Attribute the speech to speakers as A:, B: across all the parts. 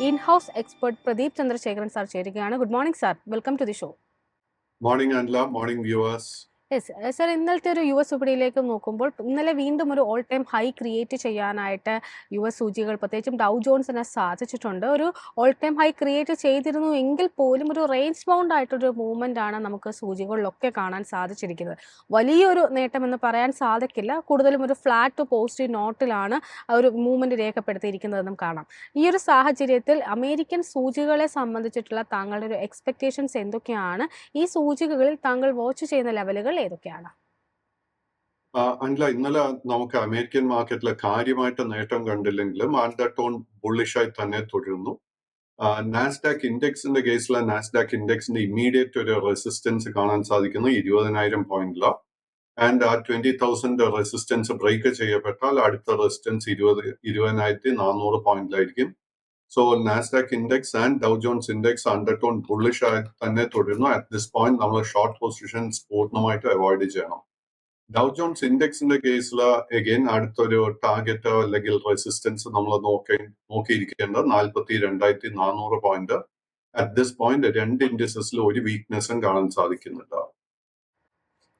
A: in-house expert Pradeep Chandrasekharan sir ചേരുകയാണ്. Good morning sir. Welcome to the show.
B: Morning Anla, morning viewers.
A: Yes sir, ഇന്നലത്തെ ഒരു US വിപണിയിലേക്ക് നോക്കുമ്പോൾ ഇന്നലെ വീണ്ടും ഒരു ഓൾ ടൈം ഹൈ ക്രിയേറ്റ് ചെയ്യാനായിട്ട് US സൂചികൾ പ്രത്യേകിച്ചും ഡൗ ജോൺസിന് സാധിച്ചിട്ടുണ്ട്. ഒരു ഓൾ ടൈം ഹൈ ക്രിയേറ്റ് ചെയ്തിരുന്നു എങ്കിൽ പോലും ഒരു റേഞ്ച് ബൗണ്ട് ആയിട്ടൊരു മൂവ്മെൻ്റ് ആണ് നമുക്ക് സൂചികളിലൊക്കെ കാണാൻ സാധിച്ചിരിക്കുന്നത്. വലിയൊരു നേട്ടമെന്ന് പറയാൻ സാധിക്കില്ല, കൂടുതലും ഒരു ഫ്ലാറ്റ് ടു പോസിറ്റീവ് നോട്ടിലാണ് ഒരു മൂവ്മെൻറ്റ് രേഖപ്പെടുത്തിയിരിക്കുന്നതെന്നും കാണാം. ഈ ഒരു സാഹചര്യത്തിൽ അമേരിക്കൻ സൂചികളെ സംബന്ധിച്ചിട്ടുള്ള താങ്കളുടെ ഒരു എക്സ്പെക്റ്റേഷൻസ് എന്തൊക്കെയാണ്? ഈ സൂചികകളിൽ താങ്കൾ വാച്ച് ചെയ്യുന്ന ലെവലുകൾ ഏതൊക്കെയാണ്?
B: അല്ല, ഇന്നലെ നമുക്ക് അമേരിക്കൻ മാർക്കറ്റിലെ കാര്യമായിട്ട് നേട്ടം കണ്ടില്ലെങ്കിലും അണ്ടർടോൺ ബുള്ളിഷായി തന്നെ തുടരുന്നു. നാസ്ഡാക്ക് ഇൻഡെക്സിന്റെ കേസിലെ നാസ്ഡാക്ക് ഇൻഡെക്സിന്റെ ഇമ്മീഡിയറ്റ് ഒരു റെസിസ്റ്റൻസ് കാണാൻ സാധിക്കുന്നു 20,000 പോയിന്റില്. ആൻഡ് ആ 20,000 റെസിസ്റ്റൻസ് ബ്രേക്ക് ചെയ്യപ്പെട്ടാൽ അടുത്ത റെസിസ്റ്റൻസ് 20,400 പോയിന്റിലായിരിക്കും. So Nasdaq index and Dow Jones index undertone bullish ആയി തന്നെ തുടരുന്നു. അറ്റ് ദിസ് പോയിന്റ് നമ്മൾ ഷോർട്ട് പൊസിഷൻസ് പൂർണ്ണമായിട്ട് അവോയ്ഡ് ചെയ്യണം. ഡൗ ജോൺസ് ഇൻഡെക്സിന്റെ കേസിൽ അഗെയിൻ അടുത്തൊരു ടാർഗറ്റ് അല്ലെങ്കിൽ റെസിസ്റ്റൻസ് നമ്മൾ നോക്കിയിരിക്കേണ്ടത് 42,400 പോയിന്റ്. അറ്റ് ദിസ് പോയിന്റ് രണ്ട് ഇൻഡിസസിൽ ഒരു വീക്ക്നെസ്സും കാണാൻ സാധിക്കുന്നുണ്ട്.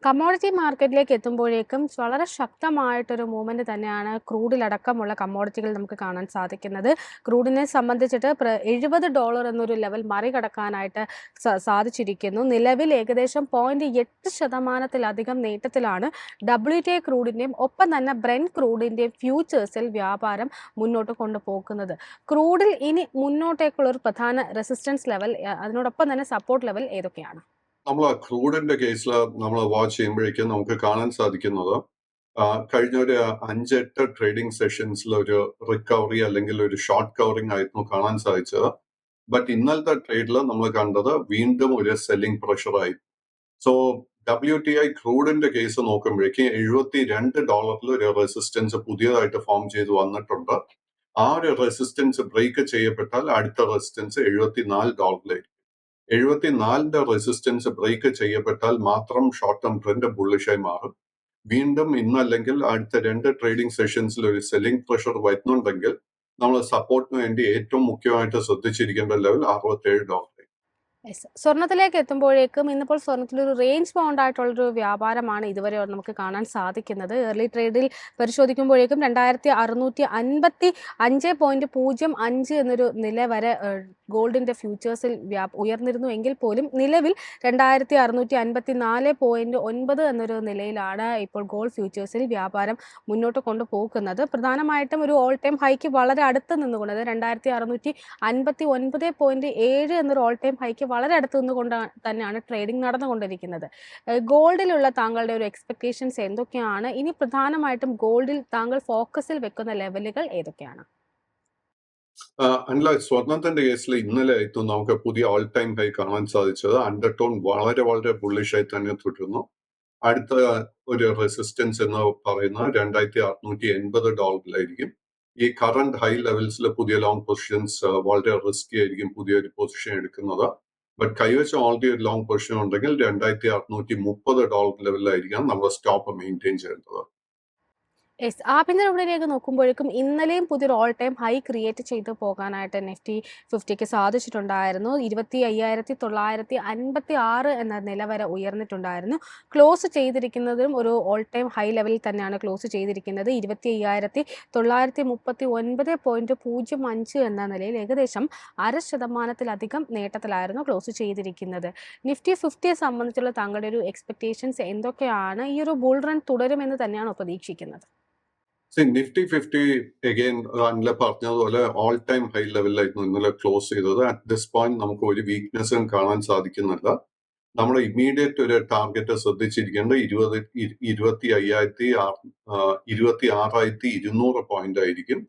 A: കമ്മോഡിറ്റി മാർക്കറ്റിലേക്ക് എത്തുമ്പോഴേക്കും വളരെ ശക്തമായിട്ടൊരു മൂവ്മെൻറ്റ് തന്നെയാണ് ക്രൂഡിലടക്കമുള്ള കമ്മോഡിറ്റികൾ നമുക്ക് കാണാൻ സാധിക്കുന്നത്. ക്രൂഡിനെ സംബന്ധിച്ചിട്ട് $70 എന്നൊരു ലെവൽ മറികടക്കാനായിട്ട് സാധിച്ചിരിക്കുന്നു. നിലവിൽ ഏകദേശം 0.8% നേട്ടത്തിലാണ് WTI ക്രൂഡിൻ്റെയും ഒപ്പം തന്നെ ബ്രെന്റ് ക്രൂഡിൻ്റെയും ഫ്യൂച്ചേഴ്സിൽ വ്യാപാരം മുന്നോട്ട് കൊണ്ടുപോകുന്നത്. ക്രൂഡിൽ ഇനി മുന്നോട്ടേക്കുള്ള ഒരു പ്രധാന റെസിസ്റ്റൻസ് ലെവൽ, അതിനോടൊപ്പം തന്നെ സപ്പോർട്ട് ലെവൽ ഏതൊക്കെയാണ്?
B: നമ്മൾ ക്രൂഡിന്റെ കേസിൽ നമ്മൾ വാച്ച് ചെയ്യുമ്പോഴേക്കും നമുക്ക് കാണാൻ സാധിക്കുന്നത് കഴിഞ്ഞ ഒരു 5-8 ട്രേഡിംഗ് സെഷൻസിൽ ഒരു റിക്കവറി അല്ലെങ്കിൽ ഒരു ഷോർട്ട് കവറിംഗ് ആയിരുന്നു കാണാൻ സാധിച്ചത്. ബട്ട് ഇന്നലത്തെ ട്രേഡിൽ നമ്മൾ കണ്ടത് വീണ്ടും ഒരു സെല്ലിംഗ് പ്രഷറായി. സോ WTI ക്രൂഡിന്റെ കേസ് നോക്കുമ്പോഴേക്കും $72 ഒരു റെസിസ്റ്റൻസ് പുതിയതായിട്ട് ഫോം ചെയ്ത് വന്നിട്ടുണ്ട്. ആ ഒരു റെസിസ്റ്റൻസ് ബ്രേക്ക് ചെയ്യപ്പെട്ടാൽ അടുത്ത റെസിസ്റ്റൻസ് $74. 74 റെസിസ്റ്റൻസ് ബ്രേക്ക് ചെയ്യപ്പെട്ടാൽ മാത്രം ഷോർട്ട് ടേം ട്രെൻഡ് ബുള്ളിഷായി മാറും. വീണ്ടും ഇന്നല്ലെങ്കിൽ അടുത്ത 2 ട്രേഡിംഗ് സെഷൻസിൽ ഒരു സെല്ലിംഗ് പ്രഷർ വരുന്നുണ്ടെങ്കിൽ നമ്മൾ സപ്പോർട്ടിന് വേണ്ടി ഏറ്റവും മുഖ്യമായിട്ട് ശ്രദ്ധിച്ചിരിക്കേണ്ട ലെവൽ $67.
A: സ്വർണത്തിലേക്ക് എത്തുമ്പോഴേക്കും ഇന്നിപ്പോൾ സ്വർണത്തിലൊരു റേഞ്ച് ബൗണ്ട് ആയിട്ടുള്ളൊരു വ്യാപാരമാണ് ഇതുവരെ നമുക്ക് കാണാൻ സാധിക്കുന്നത്. ഏർലി ട്രേഡിൽ പരിശോധിക്കുമ്പോഴേക്കും 2,655.05 എന്നൊരു നില വരെ ഗോൾഡിന്റെ ഫ്യൂച്ചേഴ്സിൽ ഉയർന്നിരുന്നു എങ്കിൽ പോലും നിലവിൽ 2,654.9 എന്നൊരു നിലയിലാണ് ഇപ്പോൾ ഗോൾഡ് ഫ്യൂച്ചേഴ്സിൽ വ്യാപാരം മുന്നോട്ട് കൊണ്ടുപോകുന്നത്. പ്രധാനമായിട്ടും ഒരു ഓൾ ടൈം ഹൈക്ക് വളരെ അടുത്ത് നിന്നുകൊണ്ട് 2,659.7 എന്നൊരു ഓൾ ടൈം ഹൈക്ക് വളരെ അടുത്ത് നിന്നുകൊണ്ട് തന്നെയാണ് ട്രേഡിംഗ് നടന്നുകൊണ്ടിരിക്കുന്നത്. ഗോൾഡിലുള്ള താങ്കളുടെ ഒരു എക്സ്പെക്ടേഷൻസ് എന്തൊക്കെയാണ്? ഇനി പ്രധാനമായിട്ടും ഗോൾഡിൽ താങ്കൾ ഫോക്കസിൽ വെക്കുന്ന ലെവലുകൾ ഏതൊക്കെയാണ്?
B: അല്ല, സ്വർണത്തിന്റെ കേസിൽ ഇന്നലെ ആയിരുന്നു നമുക്ക് പുതിയ ഓൾ ടൈം ഹൈ കാണാൻ സാധിച്ചത്. അണ്ടർടോൺ വളരെ വളരെ ബുള്ളിഷായി തന്നെ തുടരുന്നു. അടുത്ത ഒരു റെസിസ്റ്റൻസ് എന്ന് പറയുന്നത് $2,680 ഈ കറന്റ് ഹൈ ലെവൽസിൽ പുതിയ ലോങ് പൊസിഷൻസ് വളരെ റിസ്കി ആയിരിക്കും പുതിയൊരു പൊസിഷൻ എടുക്കുന്നത്. ബട്ട് കൈവശം ഓൾറെഡി ഒരു ലോങ് പൊസിഷൻ ഉണ്ടെങ്കിൽ $2,630 ലെവലിലായിരിക്കാം നമ്മൾ സ്റ്റോപ്പ് മെയിൻറ്റെയിൻ ചെയ്യേണ്ടത്.
A: യെസ്, ആഭ്യന്തര വിപണിയിലേക്ക് നോക്കുമ്പോഴേക്കും ഇന്നലെയും പുതിയൊരു ഓൾ ടൈം ഹൈ ക്രിയേറ്റ് ചെയ്ത് പോകാനായിട്ട് നിഫ്റ്റി 50ക്ക് സാധിച്ചിട്ടുണ്ടായിരുന്നു. 25,956 എന്ന നില വരെ ഉയർന്നിട്ടുണ്ടായിരുന്നു. ക്ലോസ് ചെയ്തിരിക്കുന്നതും ഒരു ഓൾ ടൈം ഹൈ ലെവലിൽ തന്നെയാണ് ക്ലോസ് ചെയ്തിരിക്കുന്നത്. 25,939.05 എന്ന നിലയിൽ ഏകദേശം 0.5% നേട്ടത്തിലായിരുന്നു ക്ലോസ് ചെയ്തിരിക്കുന്നത്. നിഫ്റ്റി 50യെ സംബന്ധിച്ചുള്ള താങ്കളുടെ ഒരു എക്സ്പെക്ടേഷൻസ് എന്തൊക്കെയാണ്? ഈ ഒരു ബുൾ റൺ തുടരുമെന്ന് തന്നെയാണോ പ്രതീക്ഷിക്കുന്നത്?
B: നിഫ്റ്റി 50 അഗെയിൻ അന്നലെ പറഞ്ഞതുപോലെ ഓൾ ടൈം ഹൈ ലെവലിലായിരുന്നു ഇന്നലെ ക്ലോസ് ചെയ്തത്. അറ്റ് ദിസ് പോയിന്റ് നമുക്ക് ഒരു വീക്ക്നെസ്സും കാണാൻ സാധിക്കുന്നില്ല. നമ്മുടെ ഇമ്മീഡിയറ്റ് ഒരു ടാർഗറ്റ് ശ്രദ്ധിച്ചിരിക്കേണ്ട 26,200 പോയിന്റ് ആയിരിക്കും.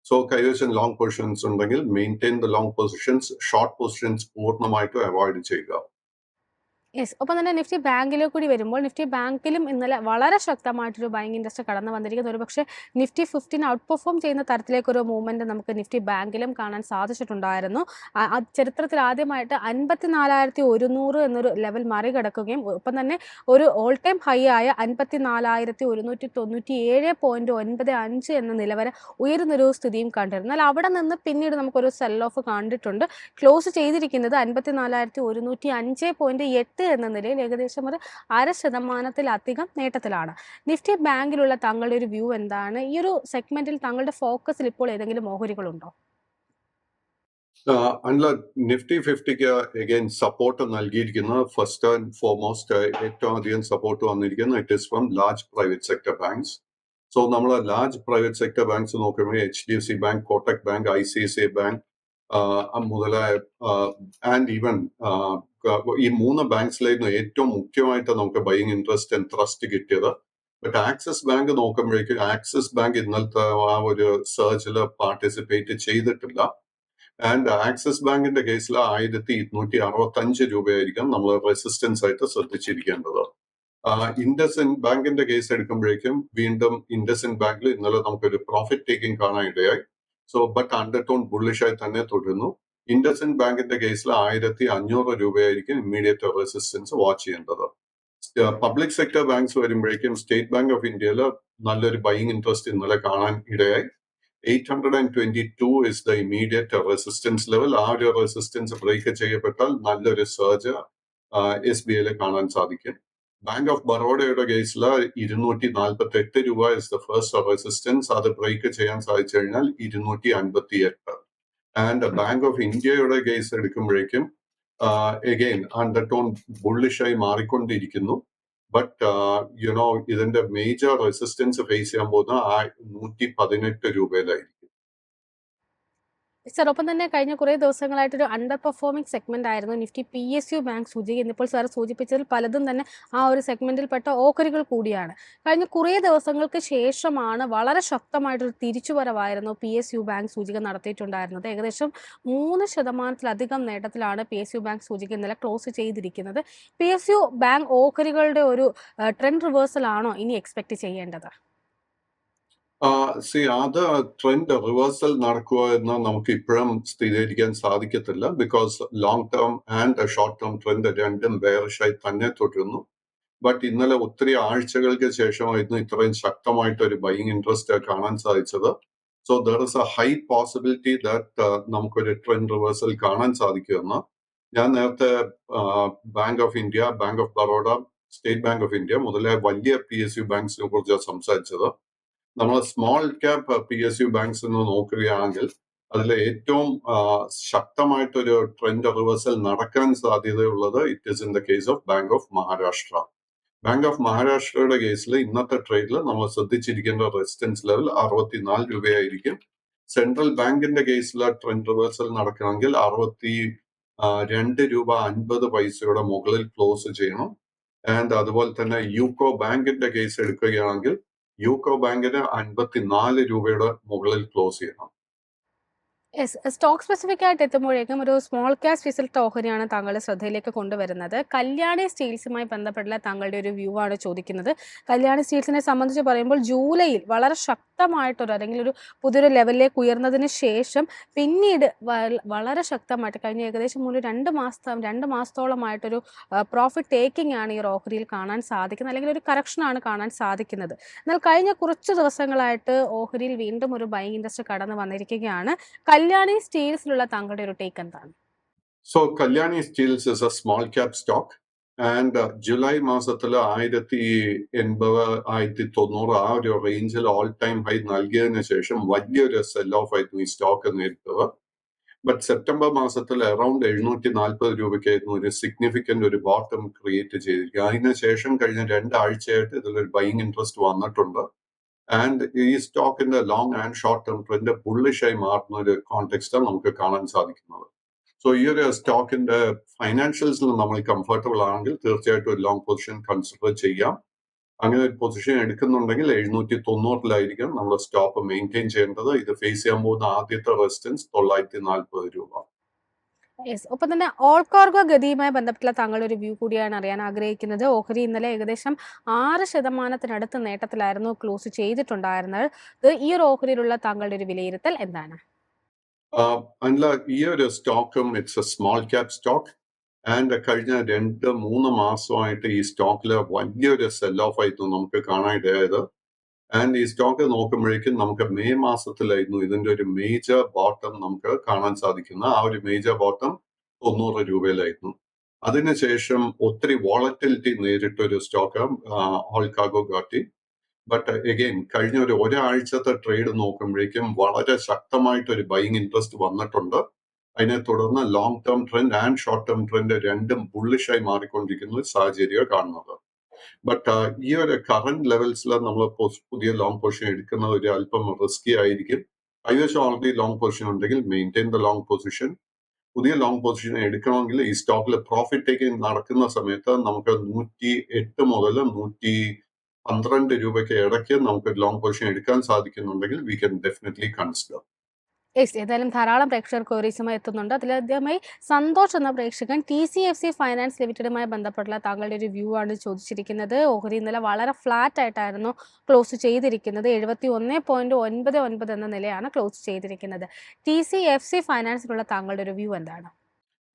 B: സോ കൈവശം ലോങ് പൊസിഷൻസ് ഉണ്ടെങ്കിൽ maintain the long positions, short positions പൂർണ്ണമായിട്ടും അവോയ്ഡ് ചെയ്യുക.
A: യെസ്. ഒപ്പം തന്നെ നിഫ്റ്റി ബാങ്കിലേക്ക് കൂടി വരുമ്പോൾ നിഫ്റ്റി ബാങ്കിലും ഇന്നലെ വളരെ ശക്തമായിട്ടൊരു ബൈയിങ് ഇൻട്രസ്റ്റ് കടന്നു വന്നിരിക്കുന്നു. ഒരുപക്ഷെ നിഫ്റ്റി 15 ഔട്ട് പെർഫോം ചെയ്യുന്ന തരത്തിലേക്കൊരു മൂവ്മെന്റ് നമുക്ക് നിഫ്റ്റി ബാങ്കിലും കാണാൻ സാധിച്ചിട്ടുണ്ടായിരുന്നു. ചരിത്രത്തിൽ ആദ്യമായിട്ട് 54,100 എന്നൊരു ലെവൽ മറികടക്കുകയും ഒപ്പം തന്നെ ഒരു ഓൾ ടൈം ഹൈ ആയ 54,197.95 എന്ന നില വരെ ഉയരുന്നൊരു സ്ഥിതിയും കണ്ടിരുന്നു. എന്നാൽ അവിടെ നിന്ന് പിന്നീട് നമുക്കൊരു സെൽ ഓഫ് കണ്ടിട്ടുണ്ട്. ക്ലോസ് ചെയ്തിരിക്കുന്നത് 54,105.8 എന്ന നിലയിൽ ഏകദേശം ഒരു 0.5% നേട്ടത്തിലാണ്. നിഫ്റ്റി ബാങ്കിലുള്ള താങ്കളുടെ ഒരു വ്യൂ എന്താണ്? ഈ ഒരു സെഗ്മെന്റിൽ താങ്കളുടെ ഫോക്കസിൽ ഇപ്പോൾ ഏതെങ്കിലും ഓഹരികളുണ്ടോ?
B: അല്ല, നിഫ്റ്റി 50ക്ക് അഗൈൻ സപ്പോർട്ട് നൽകിയിരിക്കുന്നത് ഫസ്റ്റ് ആൻഡ് ഫോർമോസ്റ്റ് ഏറ്റവും അധികം സപ്പോർട്ട് വന്നിരിക്കുന്നത് it is from large private sector banks. So നമ്മൾ ലാർജ് പ്രൈവറ്റ് സെക്ടർ ബാങ്ക്സ് നോക്കുമ്പോൾ HDFC bank, Kotak bank, ICICI bank മുതലായ ആൻഡ് ഈവൻ ഈ 3 ബാങ്ക്സിലായിരുന്നു ഏറ്റവും മുഖ്യമായിട്ട് നമുക്ക് ബൈയിങ് ഇൻട്രസ്റ്റ് ആൻഡ് ട്രസ്റ്റ് കിട്ടിയത്. ബട്ട് ആക്സിസ് ബാങ്ക് നോക്കുമ്പോഴേക്കും ആക്സിസ് ബാങ്ക് ഇന്നലത്തെ ആ ഒരു സർജിൽ പാർട്ടിസിപ്പേറ്റ് ചെയ്തിട്ടില്ല. ആൻഡ് ആക്സിസ് ബാങ്കിന്റെ കേസിൽ 1,265 രൂപയായിരിക്കും നമ്മൾ റെസിസ്റ്റൻസ് ആയിട്ട് ശ്രദ്ധിച്ചിരിക്കേണ്ടത്. ഇൻഡസ്ഇൻഡ് ബാങ്കിന്റെ കേസ് എടുക്കുമ്പോഴേക്കും വീണ്ടും ഇൻഡസ്ഇൻഡ് ബാങ്കിൽ ഇന്നലെ നമുക്കൊരു പ്രോഫിറ്റ് ടേക്കിംഗ് കാണാൻ ഇടയായി. സോ ബട്ട് അണ്ടർടോൺ ബുള്ളിഷായി തന്നെ തുടരുന്നു. ഇൻഡസ്ഇൻഡ് ബാങ്കിന്റെ കേസിൽ 1,500 രൂപയായിരിക്കും ഇമ്മീഡിയറ്റ് റെസിസ്റ്റൻസ് വാച്ച് ചെയ്യേണ്ടത്. പബ്ലിക് സെക്ടർ ബാങ്ക്സ് വരുമ്പോഴേക്കും സ്റ്റേറ്റ് ബാങ്ക് ഓഫ് ഇന്ത്യയിൽ നല്ലൊരു ബൈയിങ് ഇൻട്രസ്റ്റ് ഇന്നലെ കാണാൻ ഇടയായി. 822 is the immediate resistance level. ആ ഒരു റെസിസ്റ്റൻസ് ബ്രേക്ക് ചെയ്യപ്പെട്ടാൽ നല്ലൊരു സർജ് SBIയിൽ കാണാൻ സാധിക്കും. ബാങ്ക് ഓഫ് ബറോഡയുടെ കേസിൽ 248 രൂപ ഇസ് ദ ഫസ്റ്റ് റെസിസ്റ്റൻസ്. അത് ബ്രേക്ക് ചെയ്യാൻ സാധിച്ചു കഴിഞ്ഞാൽ 258. ആൻഡ് ബാങ്ക് ഓഫ് ഇന്ത്യയുടെ കേസ് എടുക്കുമ്പോഴേക്കും അഗെയിൻ അണ്ടർടോൺ ബുള്ളിഷായി മാറിക്കൊണ്ടിരിക്കുന്നു. ബട്ട് ഇതിന്റെ മേജർ റെസിസ്റ്റൻസ് ഫേസ് ചെയ്യാൻ പോകുന്ന 118 രൂപയിലായിരിക്കും.
A: സർ, ഒപ്പം തന്നെ കഴിഞ്ഞ കുറേ ദിവസങ്ങളായിട്ടൊരു അണ്ടർ പെർഫോമിംഗ് സെഗ്മെന്റ് ആയിരുന്നു നിഫ്റ്റി PSU ബാങ്ക് സൂചിക. ഇന്നിപ്പോൾ സാർ സൂചിപ്പിച്ചതിൽ പലതും തന്നെ ആ ഒരു സെഗ്മെന്റിൽപ്പെട്ട ഓഹരികൾ കൂടിയാണ്. കഴിഞ്ഞ കുറേ ദിവസങ്ങൾക്ക് ശേഷമാണ് വളരെ ശക്തമായിട്ടൊരു തിരിച്ചുവരവായിരുന്നു PSU ബാങ്ക് സൂചിക നടത്തിയിട്ടുണ്ടായിരുന്നത്. ഏകദേശം 3% നേട്ടത്തിലാണ് PSU ബാങ്ക് സൂചിക ഇന്നലെ ക്ലോസ് ചെയ്തിരിക്കുന്നത്. PSU ബാങ്ക് ഓഹരികളുടെ ഒരു ട്രെൻഡ് റിവേഴ്സൽ ആണോ ഇനി എക്സ്പെക്ട് ചെയ്യേണ്ടത്?
B: അത് ട്രെൻഡ് റിവേഴ്സൽ നടക്കുക എന്ന് നമുക്ക് ഇപ്പോഴും സ്ഥിരീകരിക്കാൻ സാധിക്കത്തില്ല. Because long term and short term trend രണ്ടും ബെയറിഷായി തന്നെ തുടരുന്നു. ബട്ട് ഇന്നലെ ഒത്തിരി ആഴ്ചകൾക്ക് ശേഷമായിരുന്നു ഇത്രയും ശക്തമായിട്ട് ഒരു ബൈയിങ് ഇൻട്രസ്റ്റ് കാണാൻ സാധിച്ചത്. So there is A high possibility that നമുക്കൊരു ട്രെൻഡ് റിവേഴ്സൽ കാണാൻ സാധിക്കുമെന്ന്. ഞാൻ നേരത്തെ bank of India, bank of Baroda, state bank of India മുതലായ വലിയ PSU ബാങ്ക്സിനെ കുറിച്ചാണ് സംസാരിച്ചത്. നമ്മൾ സ്മോൾ ക്യാപ്പ് PSU ബാങ്ക്സ് എന്ന് നോക്കുകയാണെങ്കിൽ അതിൽ ഏറ്റവും ശക്തമായിട്ടൊരു ട്രെൻഡ് റിവേഴ്സൽ നടക്കാൻ സാധ്യതയുള്ളത് it is in the case of bank of Maharashtra. Bank of മഹാരാഷ്ട്രയുടെ കേസിൽ ഇന്നത്തെ ട്രേഡിൽ നമ്മൾ ശ്രദ്ധിച്ചിരിക്കേണ്ട റെസിസ്റ്റൻസ് ലെവൽ 64 രൂപയായിരിക്കും. സെൻട്രൽ ബാങ്കിന്റെ കേസിൽ ട്രെൻഡ് റിവേഴ്സൽ നടക്കണമെങ്കിൽ 62 രൂപ 50 പൈസയുടെ മുകളിൽ ക്ലോസ് ചെയ്യണം. ആൻഡ് അതുപോലെ തന്നെ യൂക്കോ ബാങ്കിന്റെ കേസ് എടുക്കുകയാണെങ്കിൽ യൂക്കോ ബാങ്കിന് 54 രൂപയുടെ മുകളിൽ ക്ലോസ് ചെയ്യണം.
A: യെസ്. സ്റ്റോക്ക് സ്പെസിഫിക് ആയിട്ട് എത്തുമ്പോഴേക്കും ഒരു സ്മോൾ ക്യാപ് റിസൾട്ട് ഓഹരിയാണ് താങ്കളുടെ ശ്രദ്ധയിലേക്ക് കൊണ്ടുവരുന്നത്. കല്യാണി സ്റ്റീൽസുമായി ബന്ധപ്പെട്ടുള്ള താങ്കളുടെ ഒരു വ്യൂ ആണ് ചോദിക്കുന്നത്. കല്യാണി സ്റ്റീൽസിനെ സംബന്ധിച്ച് പറയുമ്പോൾ ജൂലൈയിൽ വളരെ ശക്തമായിട്ടൊരു അല്ലെങ്കിൽ ഒരു പുതിയൊരു ലെവലിലേക്ക് ഉയർന്നതിന് ശേഷം പിന്നീട് വളരെ ശക്തമായിട്ട് കഴിഞ്ഞ ഏകദേശം ഒരു 2 മാസത്തോളമായിട്ടൊരു പ്രോഫിറ്റ് ടേക്കിംഗ് ആണ് ഈ ഒരു ഓഹരിയിൽ കാണാൻ സാധിക്കുന്നത്, അല്ലെങ്കിൽ ഒരു കറക്ഷനാണ് കാണാൻ സാധിക്കുന്നത്. എന്നാൽ കഴിഞ്ഞ കുറച്ച് ദിവസങ്ങളായിട്ട് ഓഹരിയിൽ വീണ്ടും ഒരു ബൈയിങ് ഇൻട്രസ്റ്റ് കടന്നു വന്നിരിക്കുകയാണ്. കല്യാണി സ്റ്റീൽസിലുള്ള താങ്കളുടെ ഒരു ടേക്ക് എന്താണ്?
B: So Kalyani steels is a small cap stock. And July മാസത്തിൽ 1,080, 1,090 ആ ഒരു റേഞ്ചിൽ ഓൾ ടൈം ഹൈ നൽകിയതിനു ശേഷം വലിയൊരു സെൽ ഓഫ് ആയിരുന്നു ഈ സ്റ്റോക്ക് നേരിട്ടത്. ബട്ട് സെപ്റ്റംബർ മാസത്തിൽ അറൌണ്ട് 740 രൂപയ്ക്കായിരുന്നു ഒരു സിഗ്നിഫിക്കന്റ് ഒരു ബോട്ടം ക്രിയേറ്റ് ചെയ്തിരിക്കുക. അതിനുശേഷം കഴിഞ്ഞ 2 ആഴ്ചയായിട്ട് ഇതിലൊരു ബൈയിങ് ഇൻട്രസ്റ്റ് വന്നിട്ടുണ്ട്. ആൻഡ് ഈ സ്റ്റോക്കിന്റെ long and short term trend ബുള്ളിഷായി മാറുന്ന ഒരു കോണ്ടെക്സ്റ്റാണ് നമുക്ക് കാണാൻ സാധിക്കുന്നത്. സോ ഈ ഒരു സ്റ്റോക്കിന്റെ ഫൈനാൻഷ്യൽസിൽ നമ്മൾ കംഫർട്ടബിൾ ആണെങ്കിൽ തീർച്ചയായിട്ടും ഒരു ലോങ് പൊസിഷൻ കൺസിഡർ ചെയ്യാം. അങ്ങനെ ഒരു പൊസിഷൻ എടുക്കുന്നുണ്ടെങ്കിൽ 790 നമ്മൾ സ്റ്റോപ്പ് മെയിൻറ്റെയിൻ ചെയ്യേണ്ടത്. ഇത് ഫേസ് ചെയ്യാൻ പോകുന്ന ആദ്യത്തെ റെസിസ്റ്റൻസ് 940 രൂപ.
A: യെസ്. ഒപ്പം തന്നെ ഓൾ കാർഗോ ഗതിയുമായി ബന്ധപ്പെട്ടുള്ള താങ്കളുടെ ഒരു വ്യൂ കൂടിയാണ് അറിയാൻ ആഗ്രഹിക്കുന്നത്. ഓഹരി ഇന്നലെ ഏകദേശം 6% നേട്ടത്തിലായിരുന്നു ക്ലോസ് ചെയ്തിട്ടുണ്ടായിരുന്നത്. ഈ ഒരു ഓഹരിയിലുള്ള താങ്കളുടെ ഒരു വിലയിരുത്തൽ എന്താണ്?
B: അല്ല, ഈ ഒരു സ്റ്റോക്കും it's a small cap stock and കഴിഞ്ഞ 2-3 മാസമായിട്ട് ഈ സ്റ്റോക്കില് വലിയൊരു സെൽ ഓഫ് ആയിരുന്നു നമുക്ക് കാണാനിടയായത്. ആൻഡ് ഈ സ്റ്റോക്ക് നോക്കുമ്പോഴേക്കും നമുക്ക് മെയ് മാസത്തിലായിരുന്നു ഇതിന്റെ ഒരു മേജർ ബോട്ടം നമുക്ക് കാണാൻ സാധിക്കുന്ന. ആ ഒരു മേജർ ബോട്ടം 90 രൂപയിലായിരുന്നു. അതിനുശേഷം ഒത്തിരി വോളറ്റിലിറ്റി നേരിട്ട ഒരു stock Allcargo Gati. But again കഴിഞ്ഞ ഒരാഴ്ചത്തെ ട്രേഡ് നോക്കുമ്പോഴേക്കും വളരെ ശക്തമായിട്ട് ഒരു ബൈയിങ് ഇൻട്രസ്റ്റ് വന്നിട്ടുണ്ട്. അതിനെ തുടർന്ന് long term trend and short term trend രണ്ടും ബുള്ളിഷായി മാറിക്കൊണ്ടിരിക്കുന്ന ഒരു സാഹചര്യം കാണുന്നത്. ബട്ട് ഈ ഒരു കറന്റ് ലെവൽസിൽ നമ്മൾ പുതിയ ലോങ് പൊസിഷൻ എടുക്കുന്നത് ഒരു അല്പം റിസ്കി ആയിരിക്കും. കൈവശം ഓൾറെഡി ലോങ് പൊസിഷൻ ഉണ്ടെങ്കിൽ മെയിൻറ്റെയിൻ ദ ലോങ് പൊസിഷൻ. പുതിയ ലോങ് പൊസിഷൻ എടുക്കണമെങ്കിൽ ഈ സ്റ്റോക്കിൽ പ്രോഫിറ്റ് ടേക്കിംഗ് നടക്കുന്ന സമയത്ത് നമുക്ക് 108 മുതൽ 112 രൂപയ്ക്ക് ഇടയ്ക്ക് നമുക്ക് ലോങ് പൊസിഷൻ എടുക്കാൻ സാധിക്കുന്നുണ്ടെങ്കിൽ we can definitely consider.
A: Yes. ഏതായാലും ധാരാളം പ്രേക്ഷകർ ക്വയറീസുമായി എത്തുന്നുണ്ട്. അതിലാദ്യമായി സന്തോഷ് എന്ന പ്രേക്ഷകൻ TCFC ഫൈനാൻസ് ലിമിറ്റഡുമായി ബന്ധപ്പെട്ടുള്ള താങ്കളുടെ ഒരു വ്യൂ ആണ് ചോദിച്ചിരിക്കുന്നത്. ഓഹരി ഇന്നലെ വളരെ ഫ്ലാറ്റ് ആയിട്ടായിരുന്നു ക്ലോസ് ചെയ്തിരിക്കുന്നത്. 71.99 എന്ന നിലയാണ് ക്ലോസ് ചെയ്തിരിക്കുന്നത്. TCFC ഫൈനാൻസിലുള്ള താങ്കളുടെ ഒരു വ്യൂ എന്താണ്?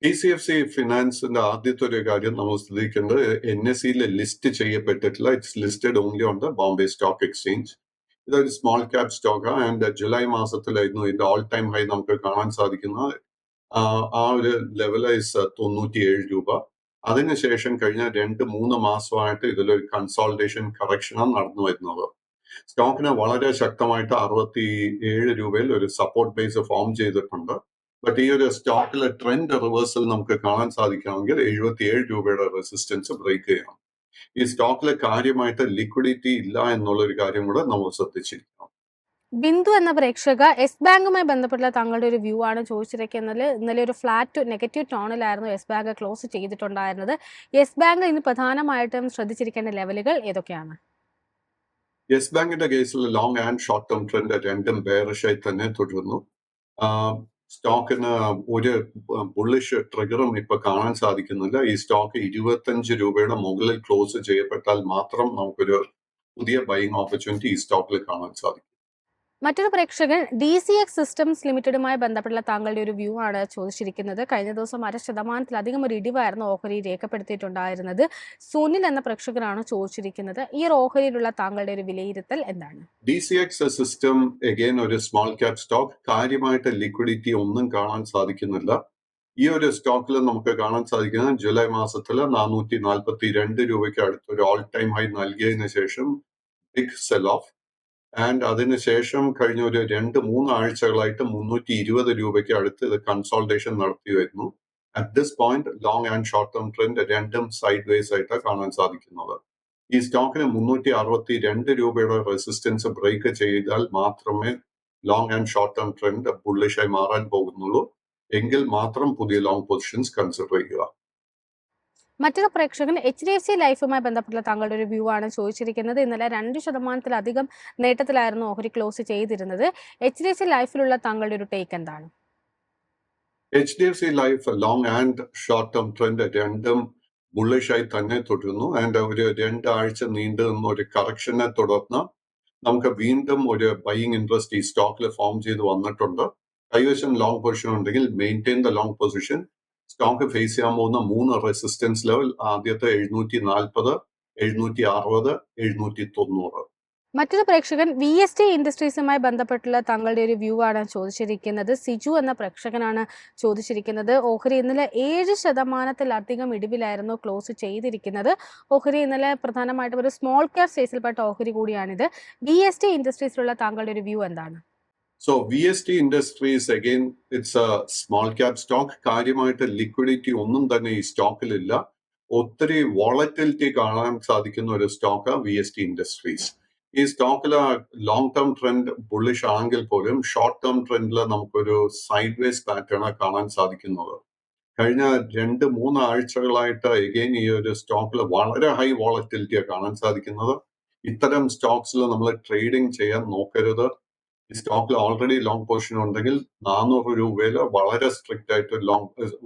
B: TCFC ഫിനാൻസിന്റെ ആദ്യത്തെ ഒരു കാര്യം നമ്മൾ ശ്രദ്ധിക്കേണ്ടത് NSEയിൽ ലിസ്റ്റ് ചെയ്യപ്പെട്ടിട്ടില്ല. It's listed only on the Bombay stock exchange. ഇതൊരു small cap stock and July മാസത്തിലായിരുന്നു ഇതിന്റെ ഓൾ ടൈം ഹൈ നമുക്ക് കാണാൻ സാധിക്കുന്നത്. ആ ഒരു ലെവൽ ഈസ് 97 രൂപ. അതിനുശേഷം കഴിഞ്ഞ 2-3 മാസമായിട്ട് ഇതിലൊരു കൺസോൾട്ടേഷൻ കറക്ഷനാണ് നടന്നു വരുന്നത്. സ്റ്റോക്കിന് വളരെ ശക്തമായിട്ട് 67 രൂപയിൽ ഒരു സപ്പോർട്ട് ബേസ് ഫോം ചെയ്തിട്ടുണ്ട്. ബട്ട് ഈ ഒരു സ്റ്റോക്കിലെ ട്രെൻഡ് റിവേഴ്സൽ നമുക്ക് കാണാൻ സാധിക്കണമെങ്കിൽ 77 രൂപയുടെ റെസിസ്റ്റൻസ് ബ്രേക്ക് ചെയ്യണം. ഈ സ്റ്റോക്കിലെ കാര്യമായിട്ട് ലിക്വിഡിറ്റി ഇല്ല എന്നുള്ള ഒരു കാര്യം കൂടെ നമ്മൾ ശ്രദ്ധിച്ചിരിക്കണം.
A: ബിന്ദു എന്ന പ്രേക്ഷക യെസ് ബാങ്കുമായി ബന്ധപ്പെട്ടുള്ള താങ്കളുടെ ഒരു വ്യൂ ആണ് ചോദിച്ചിരിക്കുന്നത്. ഇന്നലെ ഒരു ഫ്ലാറ്റ് നെഗറ്റീവ് ടോണിലായിരുന്നു യെസ് ബാങ്ക് ക്ലോസ് ചെയ്തിട്ടുണ്ടായിരുന്നത്. യെസ് ബാങ്ക് ഇന്ന് പ്രധാനമായിട്ടും ശ്രദ്ധിച്ചിരിക്കേണ്ട ലെവലുകൾ ഏതൊക്കെയാണ്?
B: യെസ് ബാങ്കിന്റെ കേസിൽ long and short term trend രണ്ടും ബെയറിഷായി തന്നെ തുടരുന്നു. സ്റ്റോക്കിന് ഒരു ബുള്ളിഷ് ട്രിഗറും ഇപ്പൊ കാണാൻ സാധിക്കുന്നില്ല. ഈ സ്റ്റോക്ക് 25 രൂപയുടെ മുകളിൽ ക്ലോസ് ചെയ്യപ്പെട്ടാൽ മാത്രം നമുക്കൊരു പുതിയ ബൈയിങ് ഓപ്പർച്യൂണിറ്റി ഈ സ്റ്റോക്കിൽ കാണാൻ സാധിക്കും.
A: മറ്റൊരു പ്രേക്ഷകൻ DCX സിസ്റ്റംസ് ലിമിറ്റഡുമായി ബന്ധപ്പെട്ടുള്ള താങ്കളുടെ ഒരു വ്യൂ ആണ് ചോദിച്ചിരിക്കുന്നത്. കഴിഞ്ഞ ദിവസം 0.5% ഒരു ഇടിവായിരുന്നു ഓഹരി രേഖപ്പെടുത്തിയിട്ടുണ്ടായിരുന്നത്. സുനിൽ എന്ന പ്രേക്ഷകനാണ് ചോദിച്ചിരിക്കുന്നത്. ഈ ഒരു ഓഹരിയിലുള്ള താങ്കളുടെ ഒരു വിലയിരുത്തൽ എന്താണ്?
B: DCX സിസ്റ്റം എഗെയിൻ ഒരു സ്മോൾ ക്യാപ് സ്റ്റോക്ക്. കാര്യമായിട്ട് ലിക്വിഡിറ്റി ഒന്നും കാണാൻ സാധിക്കുന്നില്ല. ഈ ഒരു സ്റ്റോക്കിൽ നമുക്ക് കാണാൻ സാധിക്കുന്നത് ജൂലൈ മാസത്തിൽ 442 രൂപയ്ക്ക് അടുത്തൊരു ഓൾ ടൈം ഹൈ നൽകിയതിനു ശേഷം ബിഗ് സെൽ ഓഫ്. ആൻഡ് അതിനുശേഷം കഴിഞ്ഞ ഒരു 2-3 ആഴ്ചകളായിട്ട് 320 രൂപയ്ക്ക് അടുത്ത് ഇത് കൺസോൾട്ടേഷൻ നടത്തി വരുന്നു. At this point long and short term trend രണ്ടും സൈഡ് വേസ് ആയിട്ട് കാണാൻ സാധിക്കുന്നത്. ഈ സ്റ്റോക്കിന് 362 രൂപയുടെ റെസിസ്റ്റൻസ് ബ്രേക്ക് ചെയ്താൽ മാത്രമേ long and short term trend ബുള്ളിഷായി മാറാൻ പോകുന്നുള്ളൂ. എങ്കിൽ മാത്രം പുതിയ ലോങ് പൊസിഷൻസ് കൺസിഡർ ചെയ്യുക.
A: മറ്റൊരു പ്രേക്ഷകൻ HDFC ലൈഫുമായി ബന്ധപ്പെട്ടുള്ള താങ്കളുടെ ഒരു വ്യൂ ആണ് ചോദിച്ചിരിക്കുന്നത്. ഇന്നലെ 2% നേട്ടത്തിലായിരുന്നു ഓഹരി ക്ലോസ് ചെയ്തിരുന്നത്. HDFC ലൈഫിലുള്ള താങ്കളുടെ ഒരു ടേക്ക് എന്താണ്?
B: HDFC life long and short term trend രണ്ടും ബുള്ളിഷായി തന്നെ തുടരുന്നു. ആൻഡ് ഒരു 2 ആഴ്ച നീണ്ടു നിന്ന ഒരു കറക്ഷനെ തുടർന്ന് നമുക്ക് വീണ്ടും ഒരു ബൈയിങ് ഇൻട്രസ്റ്റ് ഈ സ്റ്റോക്കിൽ ഫോം ചെയ്ത് വന്നിട്ടുണ്ട്. കൈവശം ലോങ് പൊസിഷൻ ഉണ്ടെങ്കിൽ maintain the long position. Stock face ചെയ്യാൻ പോകുന്ന 3 റെസിസ്റ്റൻസ് ലെവൽ ആദ്യത്തെ 740, 760, 790.
A: മറ്റൊരു പ്രേക്ഷകൻ VST ഇൻഡസ്ട്രീസുമായി ബന്ധപ്പെട്ടുള്ള താങ്കളുടെ ഒരു വ്യൂ ആണ് ചോദിച്ചിരിക്കുന്നത്. സിജു എന്ന പ്രേക്ഷകനാണ് ചോദിച്ചിരിക്കുന്നത്. ഓഹരി ഇന്നലെ 7% ഇടിവിലായിരുന്നു ക്ലോസ് ചെയ്തിരിക്കുന്നത്. ഓഹരി ഇന്നലെ പ്രധാനമായിട്ടും ഒരു സ്മോൾ ക്യാപ് സ്പേസിൽപ്പെട്ട ഓഹരി കൂടിയാണിത്. VST ഇൻഡസ്ട്രീസിലുള്ള താങ്കളുടെ ഒരു വ്യൂ എന്താണ്?
B: So VST Industries again it's a small cap stock. കാര്യമായിട്ട് ലിക്വിഡിറ്റി ഒന്നും തന്നെ ഈ സ്റ്റോക്കിലില്ല. ഒത്തിരി വോളറ്റിലിറ്റി കാണാൻ സാധിക്കുന്ന ഒരു സ്റ്റോക്ക് VST Industries. ഈ സ്റ്റോക്കിൽ ലോങ് ടേം ട്രെൻഡ് ബുള്ളിഷ് ആണെങ്കിൽ പോലും ഷോർട്ട് ടേം ട്രെൻഡിൽ നമുക്കൊരു സൈഡ് വേസ് പാറ്റേൺ കാണാൻ സാധിക്കുന്നത്. കഴിഞ്ഞ 2-3 ആഴ്ചകളായിട്ട് എഗെയിൻ ഈ ഒരു സ്റ്റോക്കിൽ വളരെ ഹൈ വോളറ്റിലിറ്റിയാണ് കാണാൻ സാധിക്കുന്നത്. ഇത്തരം സ്റ്റോക്സിൽ നമ്മൾ ട്രേഡിംഗ് ചെയ്യാൻ നോക്കരുത്. ഈ സ്റ്റോക്കിൽ ഓൾറെഡി ലോങ് പൊസിഷൻ ഉണ്ടെങ്കിൽ 400 രൂപയിൽ വളരെ സ്ട്രിക്റ്റ് ആയിട്ട്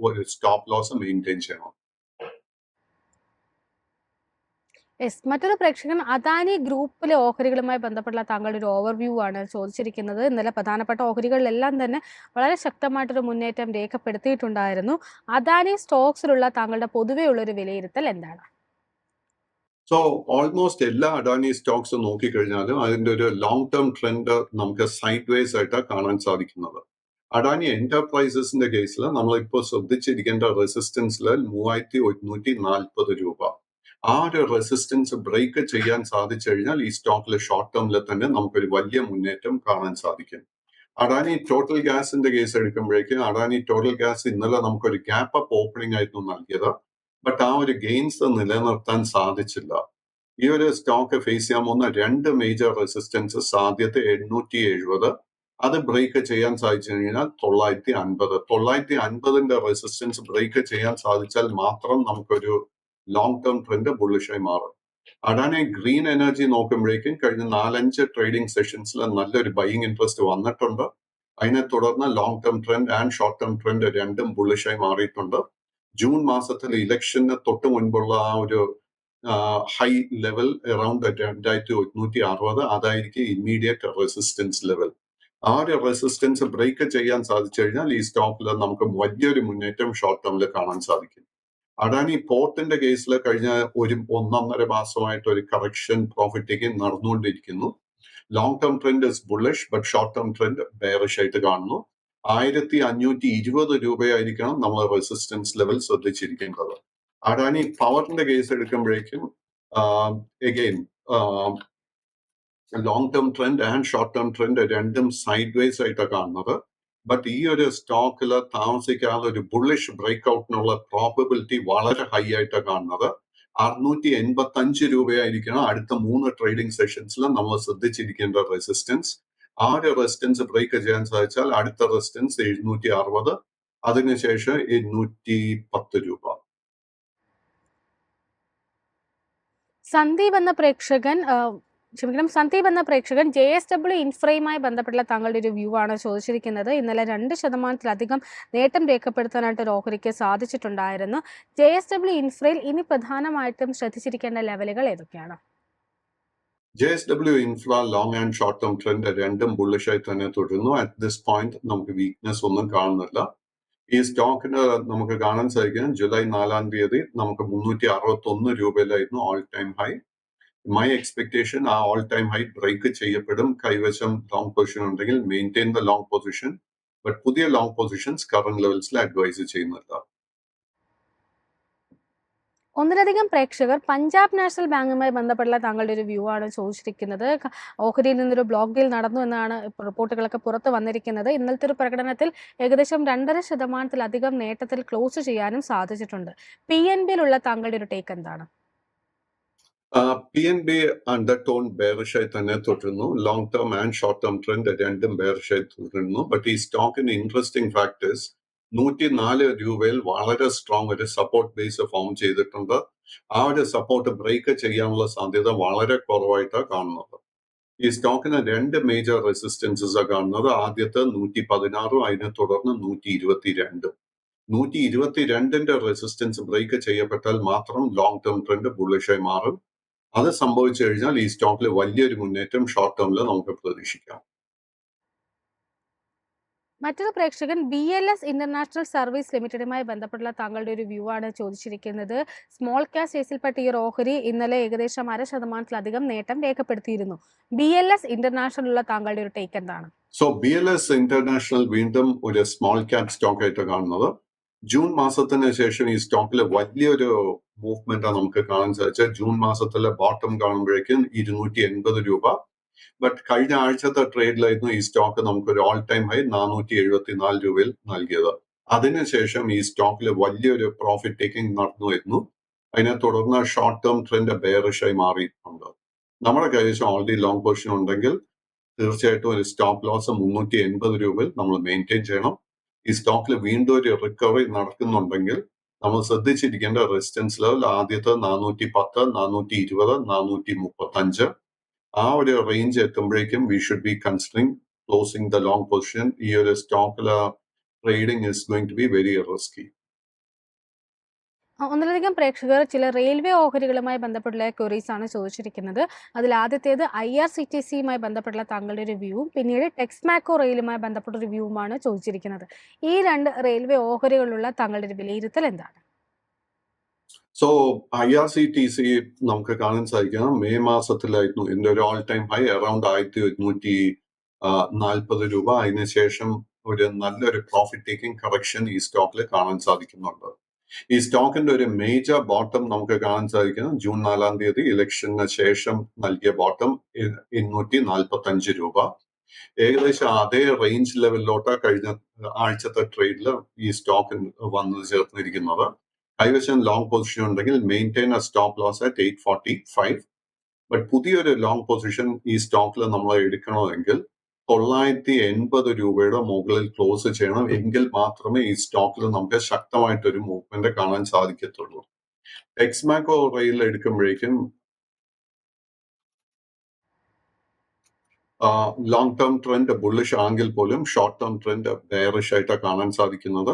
B: ഒരു സ്റ്റോപ്പ് ലോസ് മെയിൻറ്റെയിൻ ചെയ്യണം.
A: യെസ്. മറ്റൊരു പ്രേക്ഷകൻ അദാനി ഗ്രൂപ്പിലെ ഓഹരികളുമായി ബന്ധപ്പെട്ടുള്ള താങ്കളുടെ ഒരു ഓവർവ്യൂ ആണ് ചോദിച്ചിരിക്കുന്നത്. ഇന്നലെ പ്രധാനപ്പെട്ട ഓഹരികളിലെല്ലാം തന്നെ വളരെ ശക്തമായിട്ടൊരു മുന്നേറ്റം രേഖപ്പെടുത്തിയിട്ടുണ്ടായിരുന്നു. അദാനി സ്റ്റോക്സിലുള്ള താങ്കളുടെ പൊതുവെയുള്ളൊരു വിലയിരുത്തൽ എന്താണ്?
B: സോ ഓൾമോസ്റ്റ് എല്ലാ അഡാനി സ്റ്റോക്സ് നോക്കിക്കഴിഞ്ഞാലും അതിന്റെ ഒരു ലോങ് ടേം ട്രെൻഡ് നമുക്ക് സൈഡ് വേസ് ആയിട്ടാണ് കാണാൻ സാധിക്കുന്നത്. അഡാനി എന്റർപ്രൈസസിന്റെ കേസിൽ നമ്മളിപ്പോൾ ശ്രദ്ധിച്ചിരിക്കേണ്ട റെസിസ്റ്റൻസിൽ 3140 രൂപ. ആ ഒരു റെസിസ്റ്റൻസ് ബ്രേക്ക് ചെയ്യാൻ സാധിച്ചു കഴിഞ്ഞാൽ ഈ സ്റ്റോക്കിൽ ഷോർട്ട് ടേമിൽ തന്നെ നമുക്കൊരു വലിയ മുന്നേറ്റം കാണാൻ സാധിക്കും. അഡാനി ടോട്ടൽ ഗ്യാസിന്റെ കേസ് എടുക്കുമ്പോഴേക്കും അഡാനി ടോട്ടൽ ഗ്യാസ് ഇന്നലെ നമുക്കൊരു ഗ്യാപ്പ് അപ്പ് ഓപ്പണിംഗ് ആയിരുന്നു നൽകിയത്. ബട്ട് ആ ഒരു ഗെയിൻസ് നിലനിർത്താൻ സാധിച്ചില്ല. ഈ ഒരു സ്റ്റോക്ക് ഫേസ് ചെയ്യാൻ പോകുന്ന 2 മേജർ റെസിസ്റ്റൻസ് സാധ്യത 870. അത് ബ്രേക്ക് ചെയ്യാൻ സാധിച്ചു കഴിഞ്ഞാൽ 950. 950ന്റെ റെസിസ്റ്റൻസ് ബ്രേക്ക് ചെയ്യാൻ സാധിച്ചാൽ മാത്രം നമുക്കൊരു ലോങ് ടേം ട്രെൻഡ് ബുള്ളിഷായി മാറും. അഡാനി ഗ്രീൻ എനർജി നോക്കുമ്പോഴേക്കും കഴിഞ്ഞ 4-5 ട്രേഡിംഗ് സെഷൻസിൽ നല്ലൊരു ബൈയിങ് ഇൻട്രസ്റ്റ് വന്നിട്ടുണ്ട്. അതിനെ തുടർന്ന് long term trend and short term trend രണ്ടും ബുള്ളിഷായി മാറിയിട്ടുണ്ട്. ജൂൺ മാസത്തിൽ ഇലക്ഷന് തൊട്ട് മുൻപുള്ള ആ ഒരു ഹൈ ലെവൽ അറൌണ്ട് 2160 അതായിരിക്കും ഇമ്മീഡിയറ്റ് റെസിസ്റ്റൻസ് ലെവൽ. ആ ഒരു റെസിസ്റ്റൻസ് ബ്രേക്ക് ചെയ്യാൻ സാധിച്ചു കഴിഞ്ഞാൽ ഈ സ്റ്റോക്കിൽ നമുക്ക് വലിയൊരു മുന്നേറ്റം ഷോർട്ട് ടേമിൽ കാണാൻ സാധിക്കും. അഡാനി പോർട്ടിന്റെ കേസിൽ കഴിഞ്ഞ 1.5 മാസമായിട്ട് ഒരു കറക്ഷൻ പ്രോഫിറ്റ് ടേക്കിംഗ് നടന്നുകൊണ്ടിരിക്കുന്നു. Long term trend is bullish but short term trend bearish ആയിട്ട് കാണുന്നു. 1520 രൂപയായിരിക്കണം നമ്മൾ റെസിസ്റ്റൻസ് ലെവൽ ശ്രദ്ധിച്ചിരിക്കേണ്ടത്. അഡാനി പവറിന്റെ കേസ് എടുക്കുമ്പോഴേക്കും again long term trend and short term trend രണ്ടും സൈഡ് വേസ് ആയിട്ടാണ് കാണുന്നത്. ബട്ട് ഈ ഒരു സ്റ്റോക്കിൽ താമസിക്കാതെ ഒരു ബുള്ളിഷ് ബ്രേക്ക് ഔട്ടിനുള്ള പ്രോബബിലിറ്റി വളരെ ഹൈ ആയിട്ടാണ് കാണുന്നത്. 685 രൂപയായിരിക്കണം അടുത്ത 3 ട്രേഡിംഗ് സെഷൻസിൽ നമ്മൾ ശ്രദ്ധിച്ചിരിക്കേണ്ട റെസിസ്റ്റൻസ്. ആ ഒരു റെസിസ്റ്റൻസ് ബ്രേക്ക് ചെയ്യാൻ സാധിച്ചാൽ അടുത്ത റെസിസ്റ്റൻസ് 760, അതിനുശേഷം 810 രൂപ.
A: സന്ദീപ് എന്ന പ്രേക്ഷകൻ JSW ഇൻഫ്രയുമായി ബന്ധപ്പെട്ടുള്ള താങ്കളുടെ ഒരു വ്യൂ ആണ് ചോദിച്ചിരിക്കുന്നത്. ഇന്നലെ 2% നേട്ടം രേഖപ്പെടുത്താനായിട്ട് ഒരു ഓഹരിക്ക് സാധിച്ചിട്ടുണ്ടായിരുന്നു. JSW ഇൻഫ്രയിൽ ഇനി പ്രധാനമായിട്ടും ശ്രദ്ധിച്ചിരിക്കേണ്ട ലെവലുകൾ ഏതൊക്കെയാണ്?
B: JSW infra long and short term trend രണ്ടും ബുള്ളിഷായി തന്നെ തുടരുന്നു. അറ്റ് ദിസ് പോയിന്റ് നമുക്ക് വീക്ക്നെസ് ഒന്നും കാണുന്നില്ല. ഈ സ്റ്റോക്കിന് നമുക്ക് കാണാൻ സാധിക്കും ജൂലൈ 4-ാം തീയതി നമുക്ക് 361 രൂപയിലായിരുന്നു all time high. My expectation ആ ഓൾ ടൈം ഹൈ ബ്രേക്ക് ചെയ്യപ്പെടും. കൈവശം ലോങ് പൊസിഷൻ ഉണ്ടെങ്കിൽ maintain the long position. But പുതിയ ലോങ് പൊസിഷൻസ് കറന്റ് ലെവൽസിൽ അഡ്വൈസ് ചെയ്യുന്നില്ല.
A: ഒന്നിലധികം പ്രേക്ഷകർ പഞ്ചാബ് നാഷണൽ ബാങ്കുമായി ബന്ധപ്പെട്ടുള്ള താങ്കളുടെ ഒരു വ്യൂ ആണ് ചോദിച്ചിരിക്കുന്നത്. ഓഹരിയിൽ നിന്നൊരു ബ്ലോക്ക് ഡീൽ നടന്നു എന്നാണ് റിപ്പോർട്ടുകളൊക്കെ പുറത്ത് വന്നിരിക്കുന്നത്. ഇന്നലത്തെ ഒരു പ്രകടനത്തിൽ ഏകദേശം 2.5% നേട്ടത്തിൽ ക്ലോസ് ചെയ്യാനും സാധിച്ചിട്ടുണ്ട്. PNBയിലുള്ള താങ്കളുടെ ഒരു ടേക്ക് എന്താണ്?
B: PNB അണ്ടർടോൺ ബെയറിഷായി തന്നെ തുടരുന്നു. Long term and short term trend രണ്ടും ബെയറിഷായി തുടരുന്നു. ബട്ട് ഈ സ്റ്റോക്കിന് ഇൻട്രസ്റ്റിംഗ് ഫാക്ടേഴ്സ് 104 രൂപയിൽ വളരെ സ്ട്രോങ് ഒരു സപ്പോർട്ട് ബേസ് ഫോം ചെയ്തിട്ടുണ്ട്. ആ ഒരു സപ്പോർട്ട് ബ്രേക്ക് ചെയ്യാനുള്ള സാധ്യത വളരെ കുറവായിട്ടാണ് കാണുന്നത്. ഈ സ്റ്റോക്കിന് 2 മേജർ റെസിസ്റ്റൻസസ് കാണുന്നത്. ആദ്യത്തെ 116, അതിനെ തുടർന്ന് 122. 122ന്റെ റെസിസ്റ്റൻസ് ബ്രേക്ക് ചെയ്യപ്പെട്ടാൽ മാത്രം ലോങ് ടേം ട്രെൻഡ് ബുള്ളിഷായി മാറും. അത് സംഭവിച്ചു കഴിഞ്ഞാൽ ഈ സ്റ്റോക്കിൽ വലിയൊരു മുന്നേറ്റം ഷോർട്ട് ടേമിൽ നമുക്ക് പ്രതീക്ഷിക്കാം.
A: മറ്റൊരു പ്രേക്ഷകൻ BLS ഇന്റർനാഷണൽ സർവീസ് ലിമിറ്റഡുമായി ബന്ധപ്പെട്ടുള്ള താങ്കളുടെ ഒരു വ്യൂ ആണ് ചോദിച്ചിരിക്കുന്നത്. സ്മോൾ ക്യാപ് സ്പേസിൽപ്പെട്ട ഈ ഓഹരി ഇന്നലെ ഏകദേശം 0.5% നേട്ടം രേഖപ്പെടുത്തിയിരുന്നു. BLS ഇന്റർനാഷണലുള്ള താങ്കളുടെ ഒരു ടേക്ക് എന്താണ്?
B: സോ BLS ഇന്റർനാഷണൽ വീണ്ടും ഒരു സ്മോൾ ക്യാപ് സ്റ്റോക്ക് ആയിട്ട് കാണുന്നത്. ജൂൺ മാസത്തിന് ശേഷം ഈ സ്റ്റോക്കിൽ വലിയൊരു മൂവ്മെന്റ് നമുക്ക് കാണാൻ സാധിച്ചത്. ജൂൺ മാസത്തിലെ ബോട്ടം കാണുമ്പോഴേക്കും 280 രൂപ. ബട്ട് കഴിഞ്ഞ ആഴ്ചത്തെ ട്രേഡിലായിരുന്നു ഈ സ്റ്റോക്ക് നമുക്കൊരു ഓൾ ടൈം ഹൈ 474 രൂപയിൽ നൽകിയത്. അതിനുശേഷം ഈ സ്റ്റോക്കിൽ വലിയൊരു പ്രോഫിറ്റ് ടേക്കിംഗ് നടന്നു വരുന്നു. അതിനെ തുടർന്ന് ഷോർട്ട് ടേം ട്രെൻഡ് ബെയറിഷായി മാറിയിട്ടുണ്ട്. നമ്മുടെ കൈവശം ഓൾറെഡി ലോങ് പൊസിഷൻ ഉണ്ടെങ്കിൽ തീർച്ചയായിട്ടും ഒരു സ്റ്റോപ്പ് ലോസ് 380 രൂപയിൽ നമ്മൾ മെയിൻറ്റെയിൻ ചെയ്യണം. ഈ സ്റ്റോക്കിൽ വീണ്ടും ഒരു റിക്കവറി നടക്കുന്നുണ്ടെങ്കിൽ നമ്മൾ ശ്രദ്ധിച്ചിരിക്കേണ്ട റെസിസ്റ്റൻസ് ലെവൽ ആദ്യത്തെ 410, 420, 435. ആ ഒരു റേഞ്ച് എത്തുമ്പോഴേക്കും we should be considering closing the long position. ഈ ഒരു സ്റ്റോക്കില് trading is going to be very risky.
A: ഒന്നിലധികം പ്രേക്ഷകർ ചില റെയിൽവേ ഓഹരികളുമായി ബന്ധപ്പെട്ടുള്ള ക്വറീസ് ആണ് ചോദിച്ചിരിക്കുന്നത്. അതിൽ ആദ്യത്തേത് IRCTCയുമായി ബന്ധപ്പെട്ടുള്ള താങ്കളുടെ ഒരു വ്യൂവും പിന്നീട് ടെക്സ്മാക്കോ റെയിലുമായി ബന്ധപ്പെട്ട ഒരു വ്യൂവുമാണ് ചോദിച്ചിരിക്കുന്നത്. ഈ 2 റെയിൽവേ ഓഹരികളുള്ള താങ്കളുടെ ഒരു വിലയിരുത്തൽ എന്താണ്?
B: സോ IRCTC നമുക്ക് കാണാൻ സാധിക്കണം മെയ് മാസത്തിലായിരുന്നു ഇതിന്റെ ഒരു ഓൾ ടൈം ഹൈ അറൌണ്ട് 1140 രൂപ. അതിനുശേഷം ഒരു നല്ലൊരു പ്രോഫിറ്റ് ടേക്കിംഗ് കറക്ഷൻ ഈ സ്റ്റോക്കിൽ കാണാൻ സാധിക്കുന്നുണ്ട്. ഈ സ്റ്റോക്കിന്റെ ഒരു മേജർ ബോട്ടം നമുക്ക് കാണാൻ സാധിക്കുന്നത് ജൂൺ 4 ഇലക്ഷന് ശേഷം നൽകിയ ബോട്ടം 245 രൂപ. ഏകദേശം അതേ റേഞ്ച് ലെവലിലോട്ട് കഴിഞ്ഞ ആഴ്ചത്തെ ട്രേഡിൽ ഈ സ്റ്റോക്ക് വന്നു ചേർന്നിരിക്കുന്നത്. കൈവശം ലോങ് പൊസിഷൻ ഉണ്ടെങ്കിൽ maintain a stop loss at 845. But പുതിയൊരു ലോങ് പൊസിഷൻ ഈ സ്റ്റോക്കിൽ നമ്മൾ എടുക്കണമെങ്കിൽ 980 രൂപയുടെ മുകളിൽ ക്ലോസ് ചെയ്യണം. എങ്കിൽ മാത്രമേ ഈ സ്റ്റോക്കിൽ നമുക്ക് ശക്തമായിട്ടൊരു മൂവ്മെന്റ് കാണാൻ സാധിക്കത്തുള്ളൂ. ടെക്സ്മാക്കോ റെയിൽ എടുക്കുമ്പോഴേക്കും ലോങ് ടേം ട്രെൻഡ് ബുള്ളിഷ് ആണെങ്കിൽ പോലും ഷോർട്ട് ടേം ട്രെൻഡ് ബെയറിഷ് ആയിട്ടാണ് കാണാൻ സാധിക്കുന്നത്.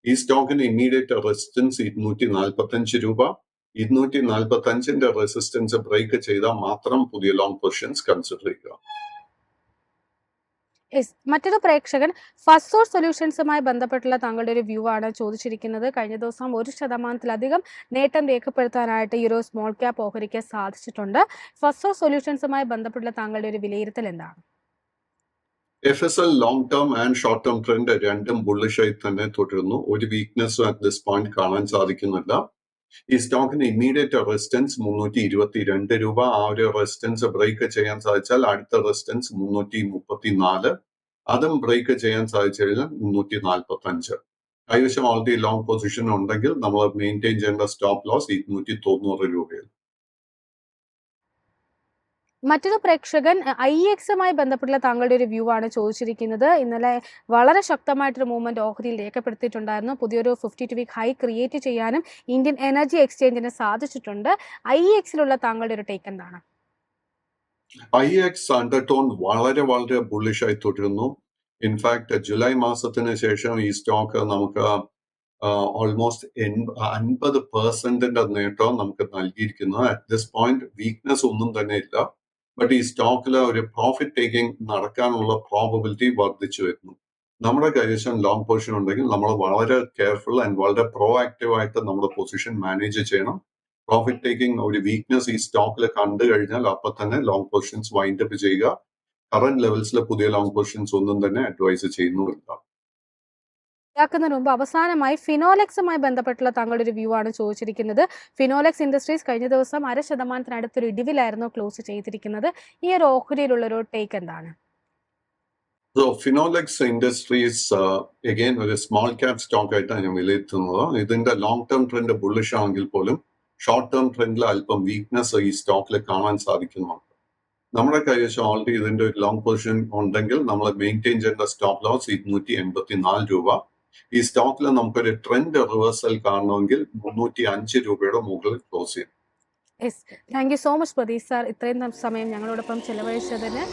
B: ഈ സ്റ്റോക്കിന് ഇമ്മീഡിയറ്റ് റെസിസ്റ്റൻസ് 245 രൂപ. 245ന്റെ റെസിസ്റ്റൻസ് ബ്രേക്ക് ചെയ്താൽ മാത്രം പുതിയ ലോങ് പൊസിഷൻസ് കൺസിഡർ ചെയ്യുക.
A: മറ്റൊരു പ്രേക്ഷകൻ ഫസ്റ്റ് സോഴ്സ് സൊല്യൂഷൻസുമായി ബന്ധപ്പെട്ടുള്ള താങ്കളുടെ ഒരു വ്യൂ ആണ് ചോദിച്ചിരിക്കുന്നത്. കഴിഞ്ഞ ദിവസം 1% നേട്ടം രേഖപ്പെടുത്താനായിട്ട് ഈ ഒരു സ്മോൾ ക്യാപ്പ് ഓഹരിക്ക് സാധിച്ചിട്ടുണ്ട്. ഫസ്റ്റ് സോഴ്സ് സൊല്യൂഷൻസുമായി ബന്ധപ്പെട്ടുള്ള താങ്കളുടെ ഒരു വിലയിരുത്തൽ എന്താണ്?
B: FSL long term and short term trend രണ്ടും ബുള്ളിഷായി തന്നെ തുടരുന്നു. ഒരു വീക്ക്നെസ് അറ്റ് ദിസ് പോയിന്റ് കാണാൻ സാധിക്കുന്നില്ല. ഈ സ്റ്റോക്കിന് ഇമ്മീഡിയറ്റ് റെസിസ്റ്റൻസ് 322 രൂപ. ആ ഒരു റെസിസ്റ്റൻസ് ബ്രേക്ക് ചെയ്യാൻ സാധിച്ചാൽ അടുത്ത റെസിസ്റ്റൻസ് 334. അതും ബ്രേക്ക് ചെയ്യാൻ സാധിച്ചു കഴിഞ്ഞാൽ 345. കൈവശം ഓൾറെഡി ലോങ് പൊസിഷൻ ഉണ്ടെങ്കിൽ നമ്മൾ മെയിൻറ്റെയിൻ ചെയ്യേണ്ട സ്റ്റോപ്പ് ലോസ് 290 രൂപയിൽ.
A: മറ്റൊരു പ്രേക്ഷകൻ IEXയുമായി ബന്ധപ്പെട്ടുള്ള താങ്കളുടെ ഒരു വ്യൂ ആണ് ചോദിച്ചിരിക്കുന്നത്. ഇന്നലെ വളരെ ശക്തമായിട്ടൊരു മൂവ്മെന്റ് ഓഹരിയിൽ രേഖപ്പെടുത്തിയിട്ടുണ്ടായിരുന്നു. പുതിയൊരു 52 വീക്ക് ഹൈ ക്രിയേറ്റ് ചെയ്യാനും ഇന്ത്യൻ എനർജി എക്സ്ചേഞ്ചിന് സാധിച്ചിട്ടുണ്ട്. IEXലുള്ള താങ്കളുടെ ഒരു ടേക്ക് എന്താണ്?
B: IEX അണ്ടർടോൺ വളരെ വളരെ ബുള്ളിഷായി തുടരുന്നു. ഇൻഫാക്ട് ജൂലൈ മാസത്തിന് ശേഷം ഈ സ്റ്റോക്ക് നമുക്ക് ഓൾമോസ്റ്റ് 50% നേട്ടം നമുക്ക് നൽകിയിരിക്കുന്നത്. അറ്റ് ദിസ് പോയിന്റ് വീക്ക്നെസ് ഒന്നും തന്നെ ഇല്ല. ബട്ട് ഈ സ്റ്റോക്കിൽ ഒരു പ്രോഫിറ്റ് ടേക്കിംഗ് നടക്കാനുള്ള പ്രോബബിലിറ്റി വർദ്ധിച്ചു വരുന്നു. നമ്മുടെ കൈവശം ലോങ് പൊസിഷൻ ഉണ്ടെങ്കിൽ നമ്മൾ വളരെ കെയർഫുൾ ആൻഡ് വളരെ പ്രോ ആക്റ്റീവ് ആയിട്ട് നമ്മുടെ പൊസിഷൻ മാനേജ് ചെയ്യണം. പ്രോഫിറ്റ് ടേക്കിംഗ് ഒരു വീക്ക്നെസ് ഈ സ്റ്റോക്കിൽ കണ്ടു കഴിഞ്ഞാൽ അപ്പൊ തന്നെ ലോങ് പൊസിഷൻസ് വൈൻഡ് അപ്പ് ചെയ്യുക. കറന്റ് ലെവൽസിൽ പുതിയ ലോങ് പൊസിഷൻസ് ഒന്നും തന്നെ അഡ്വൈസ് ചെയ്യുന്നുമില്ല.
A: ാക്കുന്നതിന് മുമ്പ് അവസാനമായി ഫിനോലെക്സുമായി ബന്ധപ്പെട്ടുള്ള താങ്കളുടെ ഒരു വ്യൂ ആണ് ചോദിച്ചിരിക്കുന്നത്. ഫിനോലെക്സ് ഇൻഡസ്ട്രീസ് കഴിഞ്ഞ ദിവസം 0.5% ഇടിവിലായിരുന്നു ക്ലോസ് ചെയ്തിരിക്കുന്നത്. ഈ ഒരു ഓഹരിയിലുള്ള ഒരു ടേക്ക് എന്താണ്?
B: So Finolex Industries again ഒരു സ്മോൾ ക്യാപ് സ്റ്റോക്ക് ആയിട്ടാണ് ഞാൻ വിലയിരുത്തുന്നത്. ഇതിന്റെ ലോങ് ടേം ട്രെൻഡ് ബുള്ളിഷ് ആണെങ്കിൽ പോലും ഷോർട്ട് ടേം ട്രെൻഡിൽ അല്പം വീക്ക്നെസ് ഈ സ്റ്റോക്കിൽ കാണാൻ സാധിക്കുന്നുണ്ട്. നമ്മുടെ കൈവശം ഓൾറെഡി ഇതിന്റെ ഒരു ലോങ് പൊസിഷൻ ഉണ്ടെങ്കിൽ നമ്മൾ മെയിൻറ്റെയിൻ ചെയ്യേണ്ട സ്റ്റോപ്പ് ലോസ് 284 രൂപ. ഈ സ്റ്റോക്കിൽ നമുക്കൊരു ട്രെൻഡ് റിവേഴ്സൽ കാണണമെങ്കിൽ 305 രൂപയുടെ മുകളിൽ ക്ലോസ് ചെയ്യും.
A: Thank you so much Pradeep sir, ഇത്രയും സമയം ഞങ്ങളോടൊപ്പം ചെലവഴിച്ചതിന്.